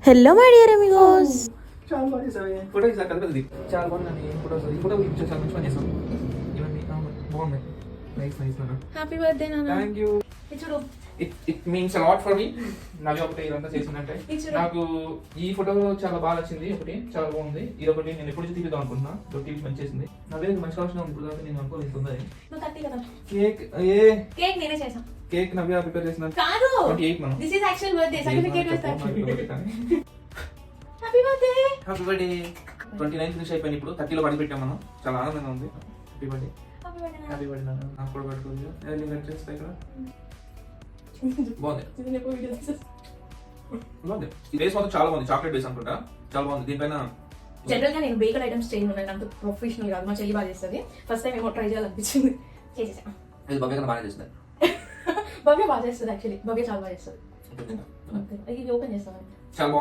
Hello my dear Amigos. చాలా బాగా చేసావే. Photo తీసా కదా పెద్దది. చాలా బాగుందండి. ఫోటోస్ ఈ ఫోటో గురించి చాలా మంచి పని చేసాం. ఇవన్నీ బాగున్నాయి. నైస్ నాన్న. హ్యాపీ బర్త్డే నాన్న. Thank you. చూడు, it means a lot for me. నాకు ఒకటి ఇదంతా చేసిందంటే నాకు ఈ ఫోటో చాలా బాగా నచ్చింది. ఒకటి చాలా బాగుంది. ఇది ఒకటి నేను ఎప్పుడు తీపిద్దాం అనుకుంటున్నా. టీవీ మంచి చేసింది. నా వేరే మంచి కావాల్సిన ఇప్పుడు దాకా నేను అనుకోలేదు. కేక్ కేక్ నేనే చేసాను. కేక్ నవ్య ప్రిపేర్ చేసిన కాదు, 28 మనం. This is actual birthday certificate వేస్తాను. Happy birthday. Happy birthday. 29 finish అయిపోయింది. ఇప్పుడు 30 లో పడి పెట్టాం మనం. చాలా ఆనందంగా ఉంది. Happy birthday. హ్యాపీ బర్త్డే నాన్న. నాకు కూడా పడుతుంది. ఎర్లీ కట్ చేస్తా ఇక్కడ. బాగుంది. బాగుంది. ఈ బేస్ మాత్రం చాలా బాగుంది. చాక్లెట్ బేస్ అనుకుంటా. చాలా బాగుంది. దీనిపైన జనరల్ గా నేను బేకర్ ఐటమ్స్ చేయను. నేను అంత ప్రొఫెషనల్ కాదు. మా చెల్లి బాగా చేస్తుంది. ఫస్ట్ టైం ఏమో ట్రై చేయాలనిపించింది, చేసేసాను. ఇది భవ్య కన్నా బాగా చేస్తుంది. భవ్య బాగా చేస్తుంది. యాక్చువల్లీ భవ్య చాలా బాగా చేస్తుంది. ఇది ఓపెన్ చేస్తాను. చాలా బాగుంది.